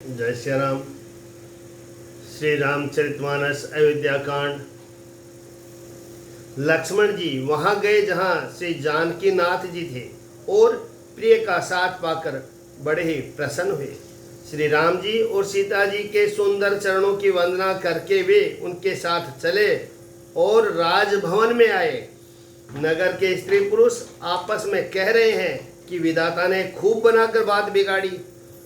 जय श्री राम। श्री रामचरितमानस अयोध्या कांड। लक्ष्मण जी वहां गए जहां श्री जानकी नाथ जी थे और प्रिय का साथ पाकर बड़े ही प्रसन्न हुए। श्री राम जी और सीता जी के सुंदर चरणों की वंदना करके वे उनके साथ चले और राजभवन में आए। नगर के स्त्री पुरुष आपस में कह रहे हैं कि विधाता ने खूब बनाकर बात बिगाड़ी।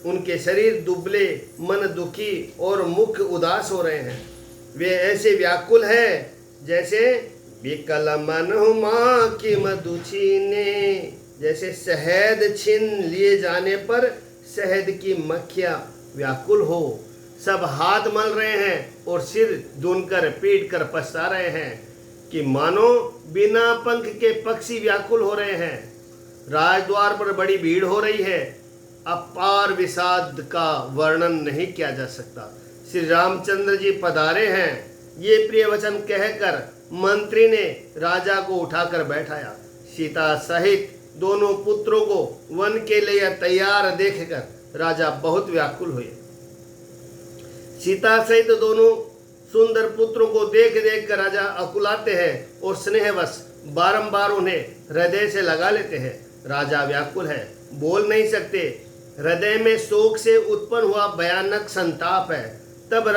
उनके शरीर दुबले, मन दुखी और मुख उदास हो रहे हैं। वे ऐसे व्याकुल है जैसे विकल मन माँ की मधु छीने, जैसे शहद छीन लिए जाने पर शहद की मक्खियाँ व्याकुल हो। सब हाथ मल रहे हैं और सिर धुनकर पीट कर पछता रहे हैं कि मानो बिना पंख के पक्षी व्याकुल हो रहे हैं। राजद्वार पर बड़ी भीड़ हो रही है। अपार विषाद का वर्णन नहीं किया जा सकता। श्री रामचंद्र जी पधारे हैं, ये प्रिय वचन कहकर मंत्री ने राजा को उठाकर बैठाया। सीता सहित दोनों पुत्रों को वन के लिए तैयार देखकर राजा बहुत व्याकुल हुए। सीता सहित दोनों सुंदर पुत्रों को देख देख कर राजा अकुलाते हैं और स्नेहवश बारंबार उन्हें हृदय से लगा लेते हैं। राजा व्याकुल है, बोल नहीं सकते। हृदय में शोक से उत्पन्न हुआ भयानक संताप है। तब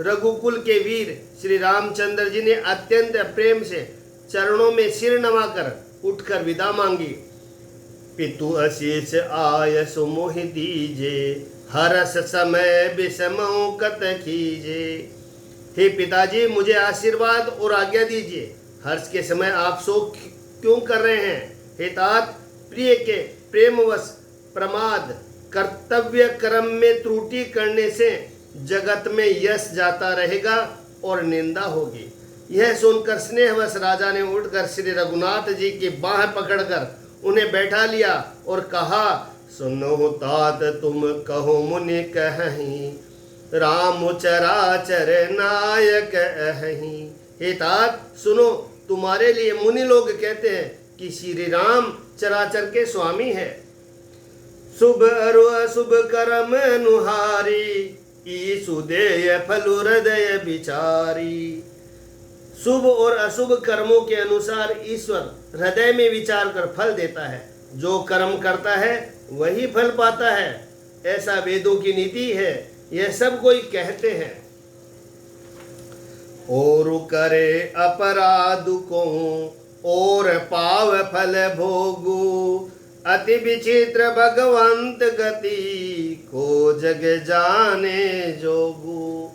रघुकुल के वीर श्री रामचंद्र जी ने अत्यंत प्रेम से चरणों में सिर नवाकर उठकर विदा मांगी। पितु अशीष आय सुमोहि दीजे, हरस समय विषमो कत कीजे। हे पिताजी, मुझे आशीर्वाद और आज्ञा दीजिए। हर्ष के समय आप शोक क्यों कर रहे हैं? हे तात, प्रिय के प्रेमवश प्रमाद कर्तव्य कर्म में त्रुटि करने से जगत में यश जाता रहेगा और निंदा होगी। यह सुनकर स्नेहवश राजा ने उठकर श्री रघुनाथ जी की बाह पकड़कर उन्हें बैठा लिया और कहा, सुनो तात तुम कहो मुनि कहीं, राम चराचर नायक अहीं। हे तात सुनो, तुम्हारे लिए मुनि लोग कहते हैं कि श्री राम चराचर के स्वामी है। शुभ अरु अशुभ कर्म नुहारी, ईसु देय फलु हृदय विचारी। शुभ और अशुभ कर्मों के अनुसार ईश्वर हृदय में विचार कर फल देता है। जो कर्म करता है वही फल पाता है, ऐसा वेदों की नीति है। यह सब कोई कहते हैं। और करे अपराध को और पाव फल भोगु, अति विचित्र भगवंत गति को जग जाने जोगु।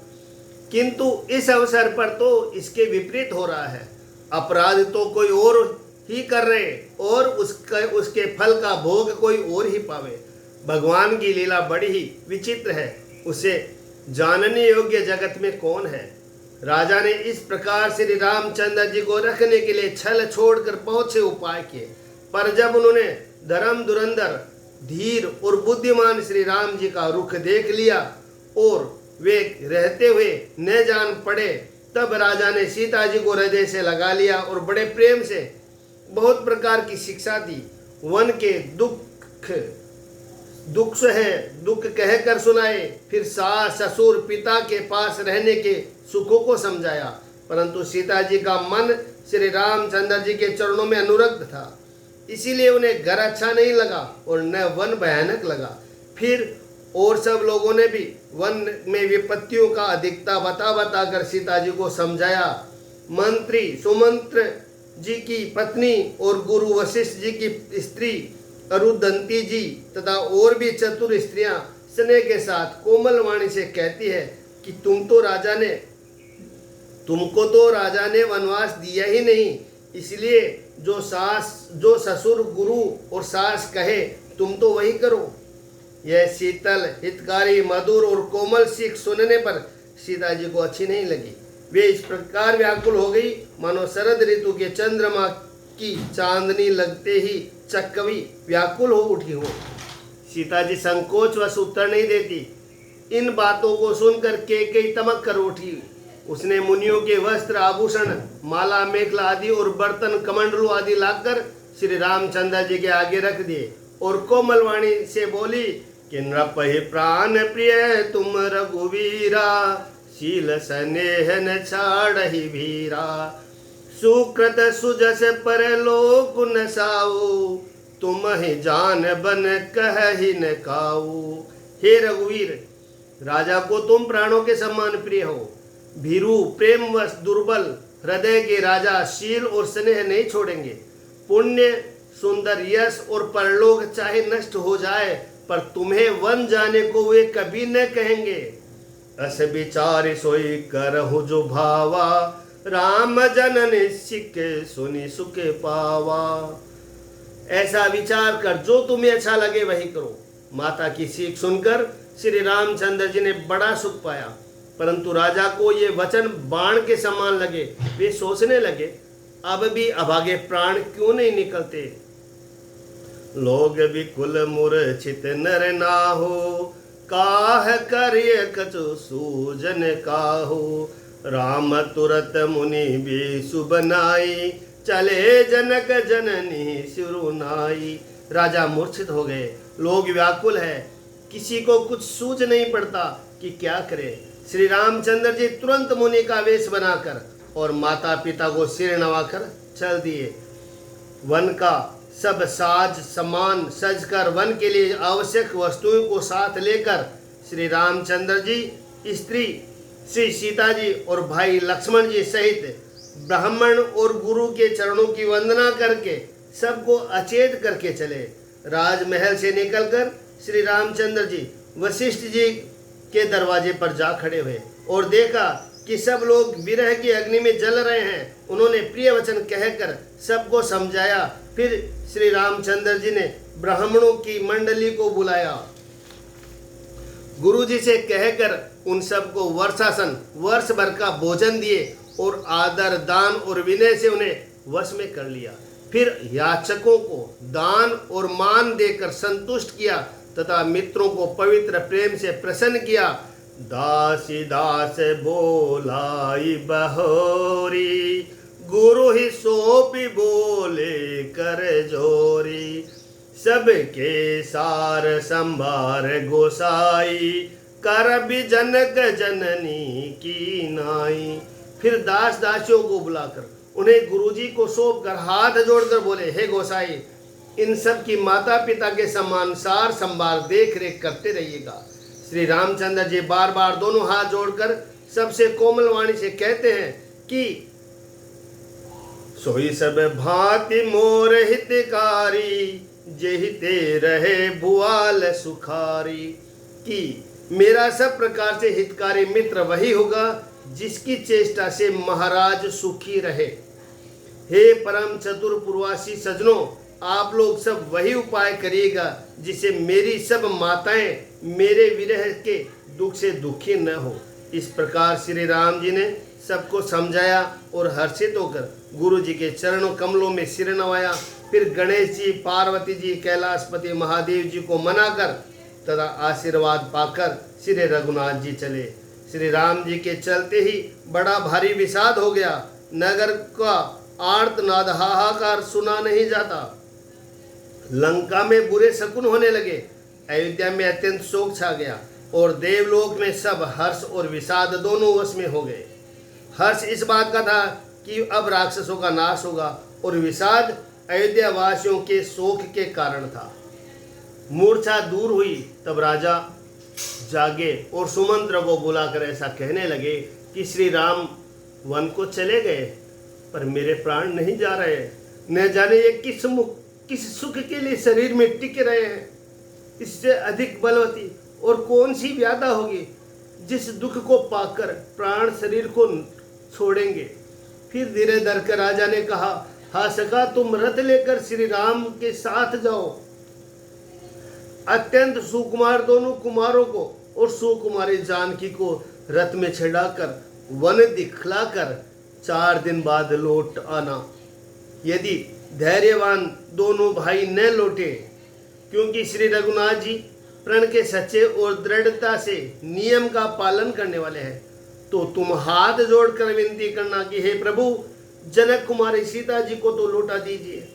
किंतु इस अवसर पर तो इसके विपरीत हो रहा है। अपराध तो कोई और ही कर रहे और उसके फल का भोग कोई और ही पावे। भगवान की लीला बड़ी ही विचित्र है, उसे जानने योग्य जगत में कौन है। राजा ने इस प्रकार श्री रामचंद्र जी को रखने के लिए छल छोड़कर बहुत से उपाय किए, पर जब उन्होंने धर्म धुरंधर धीर और बुद्धिमान श्री राम जी का रुख देख लिया और वे रहते हुए न जान पड़े, तब राजा ने सीता जी को हृदय से लगा लिया और बड़े प्रेम से बहुत प्रकार की शिक्षा दी। वन के दुख है दुख कहकर सुनाए, फिर सास ससुर पिता के पास रहने के सुखों को समझाया। परंतु सीता जी का मन श्री रामचंद्र जी के चरणों में अनुरक्त था, इसीलिए उन्हें घर अच्छा नहीं लगा और न वन भयानक लगा। फिर और सब लोगों ने भी वन में विपत्तियों का अधिकता बता कर सीता जी को समझाया। मंत्री सुमंत्र जी की पत्नी और गुरु वशिष्ठ जी की स्त्री अरुदंती जी तथा और भी चतुर स्त्रियां स्नेह के साथ कोमल वाणी से कहती है कि तुमको तो राजा ने वनवास दिया ही नहीं, इसलिए जो ससुर गुरु और सास कहे तुम तो वही करो। यह शीतल हितकारी मधुर और कोमल सीख सुनने पर सीता जी को अच्छी नहीं लगी। वे इस प्रकार व्याकुल हो गई मानो शरद ऋतु के चंद्रमा की चांदनी लगते ही चक्कवी व्याकुल हो उठी हो। सीता जी संकोच वश उत्तर नहीं देती। इन बातों को सुनकर कैकेयी तमक कर उठी। उसने मुनियों के वस्त्र आभूषण माला मेखला आदि और बर्तन कमंडलू आदि लाकर श्री रामचंद्र जी के आगे रख दिए और कोमल वाणी से बोली कि नृपहि प्राण प्रिय तुम रघुवीरा, शील स्नेह न छाड़हि भीरा। सुकृत सुजस परलोक न साऊ, तुम ही जान बन कहहि न काऊ। हे रघुवीर, राजा को तुम प्राणों के समान प्रिय हो। भीरु प्रेमवश दुर्बल हृदय के राजा शील और स्नेह नहीं छोड़ेंगे। पुण्य, सुंदर यश और परलोक चाहे नष्ट हो जाए, पर तुम्हें वन जाने को वे कभी न कहेंगे। अस विचार सोई करहु जो भावा, राम जनन सिख सुनि सुख पावा। ऐसा विचार कर जो तुम्हें अच्छा लगे वही करो। माता की सीख सुनकर श्री रामचंद्र जी ने बड़ा सुख पाया, परंतु राजा को ये वचन बाण के समान लगे। वे सोचने लगे, अब भी अभागे प्राण क्यों नहीं निकलते। लोग विकुल मूर्छित नर नाहो, काह करिय कछु सूजन काहो। राम तुरत मुनि बेसु बनाई, चले जनक जननी सिरुनाई। राजा मूर्छित हो गए, लोग व्याकुल है, किसी को कुछ सूझ नहीं पड़ता कि क्या करे। श्री रामचंद्र जी तुरंत मुनि का वेश बनाकर और माता पिता को सिर नवाकर चल दिए। वन का सब साज सामान सजकर वन के लिए आवश्यक वस्तुओं को साथ लेकर श्री रामचंद्र जी, स्त्री श्री सीता जी और भाई लक्ष्मण जी सहित ब्राह्मण और गुरु के चरणों की वंदना करके सबको अचेत करके चले। राजमहल से निकलकर श्री रामचंद्र जी वशिष्ठ जी के दरवाजे पर जा खड़े हुए और देखा कि सब लोग विरह की अग्नि में जल रहे हैं। उन्होंने प्रिय वचन कहकर सबको समझाया। फिर श्री रामचंद्र जी ने ब्राह्मणों की मंडली को बुलाया, गुरु जी से कहकर उन सबको वर्षासन वर्ष भर का भोजन दिए और आदर दान और विनय से उन्हें वश में कर लिया। फिर याचकों को दान और मान देकर संतुष्ट किया तथा मित्रों को पवित्र प्रेम से प्रसन्न किया। दासी दास बोलाई बहोरी, गुरु ही सोपी बोले कर जोरी। सबके सार संभार गोसाई, कर भी जनक जननी की नाई। फिर दास दासियों को बुलाकर उन्हें गुरुजी को सौंप कर हाथ जोड़कर बोले, हे गोसाई, इन सब की माता पिता के समान सार संभार देख रेख करते रहिएगा। श्री रामचंद्र जी बार बार दोनों हाथ जोड़कर सबसे कोमल वाणी से कहते हैं कि सोई सब भांति मोर हितकारी, जेहिते रहे भुआल सुखारी। कि मेरा सब प्रकार से हितकारी मित्र वही होगा जिसकी चेष्टा से महाराज सुखी रहे। हे परम चतुर पूर्वासी सज्जनों, आप लोग सब वही उपाय करिएगा जिससे मेरी सब माताएं मेरे विरह के दुख से दुखी न हो। इस प्रकार श्री राम जी ने सबको समझाया और हर्षित होकर गुरु जी के चरणों कमलों में सिर नवाया। फिर गणेश जी, पार्वती जी, कैलाशपति महादेव जी को मनाकर तथा आशीर्वाद पाकर श्री रघुनाथ जी चले। श्री राम जी के चलते ही बड़ा भारी विषाद हो गया। नगर का आर्तनाद हाहाकार सुना नहीं जाता। लंका में बुरे शकुन होने लगे। अयोध्या में अत्यंत शोक छा गया और देवलोक में सब हर्ष और विषाद दोनों वश में हो गए। हर्ष इस बात का था कि अब राक्षसों का नाश होगा और विषाद अयोध्या वासियों के शोक के कारण था। मूर्छा दूर हुई तब राजा जागे और सुमंत्र को बुलाकर ऐसा कहने लगे कि श्री राम वन को चले गए पर मेरे प्राण नहीं जा रहे। न जाने ये किस सुख के लिए शरीर में टिक रहे हैं। इससे अधिक बलवती और कौन सी व्याधा होगी जिस दुख को पाकर प्राण शरीर को छोड़ेंगे। फिर धीरे धर कर राजा ने कहा, हा सखा, तुम रथ लेकर श्री राम के साथ जाओ। अत्यंत सुकुमार दोनों कुमारों को और सुकुमारी जानकी को रथ में चढ़ाकर वन दिखलाकर 4 दिन बाद लौट आना। यदि धैर्यवान दोनों भाई न लौटे, क्योंकि श्री रघुनाथ जी प्रण के सच्चे और दृढ़ता से नियम का पालन करने वाले हैं, तो तुम हाथ जोड़कर विनती करना कि हे प्रभु, जनक कुमारी सीता जी को तो लौटा दीजिए।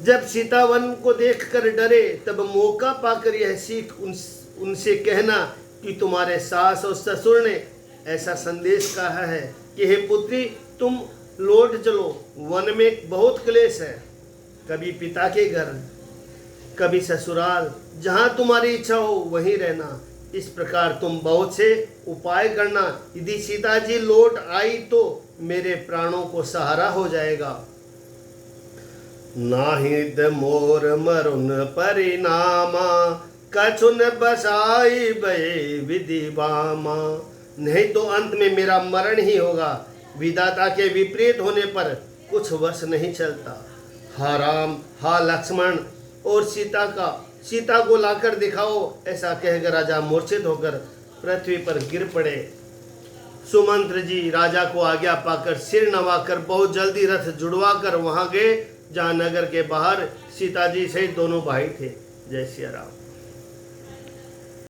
जब सीता वन को देखकर डरे तब मौका पाकर यह सीख उनसे कहना कि तुम्हारे सास और ससुर ने ऐसा संदेश कहा है कि हे पुत्री, तुम लौट चलो, वन में बहुत क्लेश है, कभी पिता के घर, कभी ससुराल, जहाँ तुम्हारी इच्छा हो वहीं रहना। इस प्रकार तुम बहुत से उपाय करना, यदि सीता जी लौट आई तो मेरे प्राणों को सहारा हो जाएगा। नाहिद मोर मरुन परिणामा, कछुन बसाई भय विधि बामा। नहीं तो अंत में मेरा मरण ही होगा, विधाता के विपरीत होने पर कुछ वश नहीं चलता। हा राम, हा लक्ष्मण, और सीता को लाकर दिखाओ। ऐसा कहकर राजा मूर्छित होकर पृथ्वी पर गिर पड़े। सुमंत्र जी राजा को आज्ञा पाकर सिर नवाकर बहुत जल्दी रथ जुड़वा कर वहां गए जहां नगर के बाहर सीता जी सहित दोनों भाई थे। जय सिया राम।